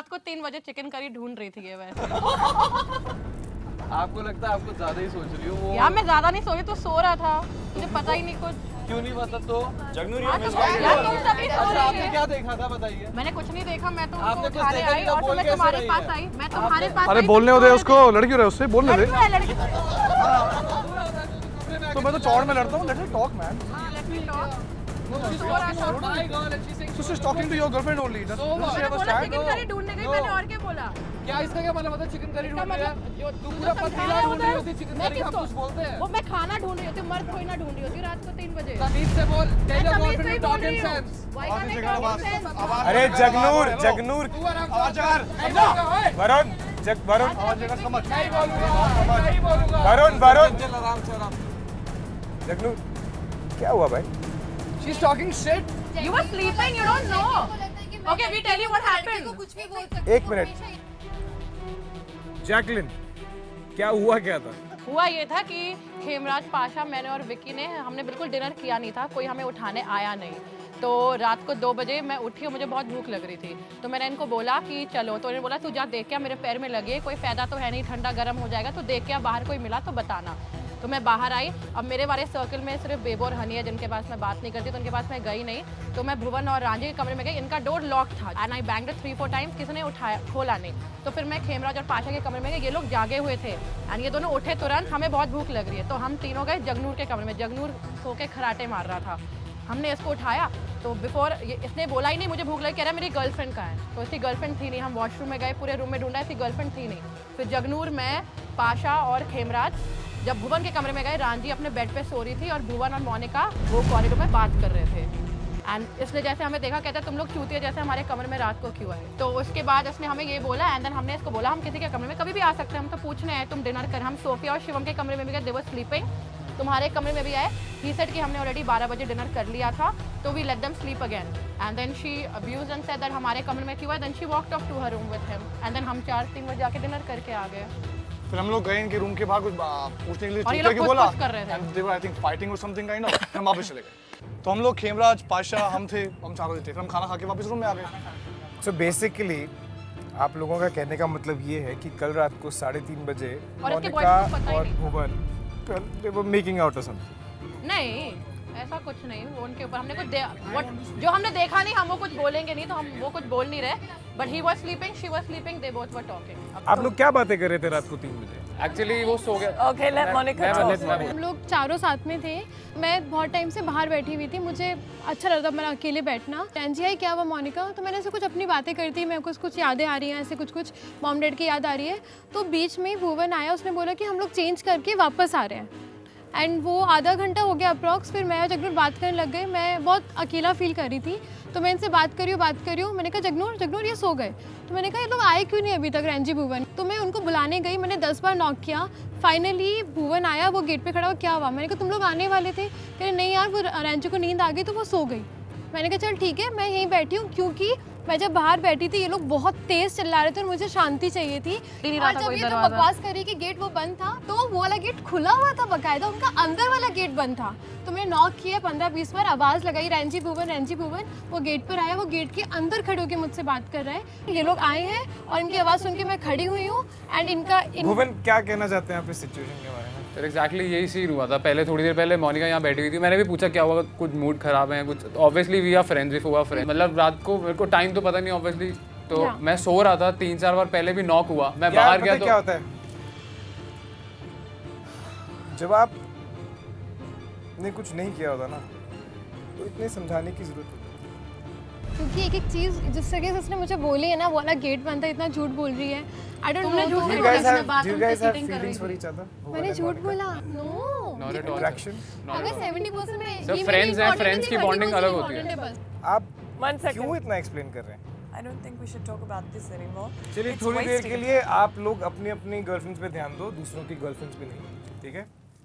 रात को 3 बजे चिकन करी ढूंढ रही थी ये वैसे। आपको लगता है आपको ज्यादा ही सोच रही हो वो? यार मैं ज्यादा नहीं सोई, तो सो रहा था, मुझे पता ही नहीं कुछ। क्यों नहीं पता तो? जगनूर हाँ, तो यार तुम सभी सो अच्छा रही आपने है। क्या देखा था बताइए? मैंने कुछ नहीं देखा, मैं तो आपने उनको कुछ उठाने देखा आई नहीं तो और बोल मैं कैसे तुम्हारे रही पास है? आई, मैं तुम्हारे पास अरे आई, बोलने तुम दे सो उसको, रहे थे। लड़की हो रहा है उससे, बोलने दे। लड़की तो मैं तो चौड़ में लड़ता हूँ, let me talk man. So she's talking to your girlfriend only. Does she have a बोला chat? चिकन करी ढूंढने गई, मैंने और क्या बोला? क्या इसका क्या मतलब होता है चिकन करी इसका ढूंढ रही है? मतलब जो तू तू पूरा जो पतीला समझा ढूंढ रही उधर, होती चिकन मैं करी, हम किसको? कुछ बोलते हैं? वो मैं खाना ढूंढ रही होती, मर्द थोड़ी ना ढूंढ रही होती रात को 3 बजे। तमीज से बोल, टेल योर तमीज से गर्लफ्रेंड ही टू बोल टॉक रही इन हूँ। Sense. Why can't I talk in sense? अरे जगनूर जगनूर तू आराम से आचार। वरुण वरुण नहीं बोलूंगा, नहीं बोलूंगा। वरुण वरुण चल आराम से। जगनूर क्या हुआ भाई? She's talking shit. You were sleeping, you don't know. Okay, we tell you what happened. कुछ भी बोल सकते एक मिनट जैकलिन क्या हुआ क्या था? हुआ ये था कि खेमराज पाशा, मैंने और विक्की ने, हमने बिल्कुल डिनर किया नहीं था, कोई हमें उठाने आया नहीं। तो रात को 2 बजे मैं उठी और मुझे बहुत भूख लग रही थी, तो मैंने इनको बोला कि चलो, तो इन्होंने बोला तू जा देख क्या मेरे पैर में लगे, कोई फायदा तो है नहीं, ठंडा गर्म हो जाएगा, तो देख क्या बाहर कोई मिला तो बताना। तो मैं बाहर आई। अब मेरे वाले सर्कल में सिर्फ बेबो और हनी है जिनके पास मैं बात नहीं करती, तो उनके पास मैं गई नहीं। तो मैं भुवन और रांझी के कमरे में गई, इनका डोर लॉक था एंड आई बैंग्ड 3-4 टाइम्स, किसी ने उठाया, खोला नहीं। तो फिर मैं खेमराज और पाशा के कमरे में गई, ये लोग जागे हुए थे एंड ये दोनों उठे तुरंत, हमें बहुत भूख लग रही है, तो हम तीनों गए जगनूर के कमरे में। जगनूर सो के खराटे मार रहा था, हमने इसको उठाया, तो बिफोर इसने बोला ही नहीं मुझे भूख लगी, कह रहा मेरी गर्लफ्रेंड कहाँ है, तो इसकी गर्लफ्रेंड थी नहीं। हम वॉशरूम में गए, पूरे रूम में ढूंढा, इसकी गर्लफ्रेंड थी नहीं। फिर जगनूर, मैं, पाशा और खेमराज जब भुवन के कमरे में गए, रांझी अपने बेड पे सो रही थी और भुवन और मोनिका वो कॉरिडोर में बात कर रहे थे एंड इसने जैसे हमें देखा, कहता तुम लोग चूतिया जैसे हमारे कमरे में रात को क्यों आए। तो उसके बाद इसने हमें ये बोला एंड देन हमने इसको बोला हम किसी के कमरे में कभी भी आ सकते हैं, हम तो पूछने आए, तुम डिनर कर। हम सोफिया और शिवम के कमरे में भी गए, दे वर स्लीपिंग, तुम्हारे कमरे में भी आए। ही सेड कि हमने ऑलरेडी 12 बजे डिनर कर लिया था, तो we let them sleep again and then she abused and said that हमारे कमरे में क्यों है। Then she walked off to her room with him and then हम 4-3 बजे जाके डिनर करके आ गए। फिर हम लोग गए इनके रूम के बाहर कुछ पूछने के लिए, और ये चूतिया लोग की कुछ बोला, कुछ कर रहे थे। and they were I think fighting or something kind of, हम वापस चले गए। तो हम लोग खेमराज, पाशा, हम थे, हम चारों थे, फिर हम खाना खा के वापस रूम में आ गए। सो बेसिकली आप लोगों का कहने का मतलब ये है कि कल रात को 3:30 बजे और इसके मोनिका boyfriend को पता ही और नहीं। भुवन they were making out or something। नहीं, ऐसा कुछ नहीं, वो उनके ऊपर हमने कुछ जो हमने देखा नहीं, हम वो कुछ बोलेंगे नहीं, तो हम वो कुछ बोल नहीं रहे। But he was sleeping, she was sleeping, they both were talking. आप लोग क्या बातें कर रहे थे रात को 3 बजे? एक्चुअली वो सो गया। Okay, let Monica talk. हम लोग चारों साथ में थे। मैं बहुत टाइम से बाहर बैठी हुई थी, मुझे अच्छा लगता मेरा अकेले बैठना। टैंजी आई क्या हुआ मोनिका, तो मैंने ऐसे कुछ अपनी बातें करी थी, मेरे को कुछ यादें आ रही हैं, ऐसे कुछ कुछ मॉम डैड की याद आ रही है। तो बीच में भुवन आया, उसने बोला कि हम लोग चेंज करके वापस आ रहे हैं एंड वो आधा घंटा हो गया अप्रॉक्स। फिर मैं और जगनूर बात करने लग गए, मैं बहुत अकेला फील कर रही थी, तो मैं इनसे बात कर रही हूँ। मैंने कहा जगनूर ये सो गए, तो मैंने कहा ये लोग आए क्यों नहीं अभी तक, रंजी भुवन। तो मैं उनको बुलाने गई, मैंने 10 बार नॉक किया। फाइनली भुवन आया, वो गेट पे खड़ा हुआ, क्या हुआ, मैंने कहा तुम लोग आने वाले थे, कह रहे नहीं यार वो रंजी को नींद आ गई तो वो सो गई। मैंने कहा चल ठीक है, मैं यहीं बैठी हूँ, क्योंकि मैं जब बाहर बैठी थी ये लोग बहुत तेज चिल्ला रहे थे और मुझे शांति चाहिए थी। और जब ये तो बकवास करी कि गेट वो बंद था, तो वो वाला गेट खुला हुआ था बकायदा, उनका अंदर वाला गेट बंद था। तो मैंने नॉक किया 15-20 बार, आवाज़ लगाई रंजी भुवन। वो गेट पर आया, वो गेट के अंदर खड़े होकर मुझसे बात कर रहा है। ये लोग आए हैं और इनकी आवाज़ सुन के मैं खड़ी हुई हूँ एंड भुवन क्या कहना चाहते हैं आप इस सिचुएशन के बारे में? सर एग्जैक्टली यही सीन हुआ था। पहले थोड़ी देर पहले मोनिका यहाँ बैठी हुई थी, मैंने भी पूछा क्या हुआ, कुछ मूड खराब है कुछ। Obviously we are friends, if हुआ फ्रेंड, मतलब रात को मेरे को टाइम तो पता नहीं ऑब्वियसली, तो मैं सो रहा था, 3-4 बार पहले भी नॉक हुआ, मैं बाहर गया तो क्या होता है जब आप ने कुछ नहीं किया होता ना, तो इतने समझाने की जरूरत नहीं, क्योंकि एक चीज़ जिस तरीके से उसने मुझे बोली है ना, वो वाला गेट बंद था, इतना झूठ बोल रही है। I don't know, Do you guys have feelings for each other? मैंने झूठ बोला, no. Not at all. Attraction? अगर 70% में Sir, friends हैं, friends की bonding अलग होती है। आप 1 second. क्यों इतना एक्सप्लेन कर रहे हैं? I don't think we should talk about this anymore. चलिए It's थोड़ी देर wasting के लिए आप लोग अपनी अपनी गर्लफ्रेंड्स पे ध्यान दो, दूसरों की गर्लफ्रेंड्स पे नहीं, ठीक है?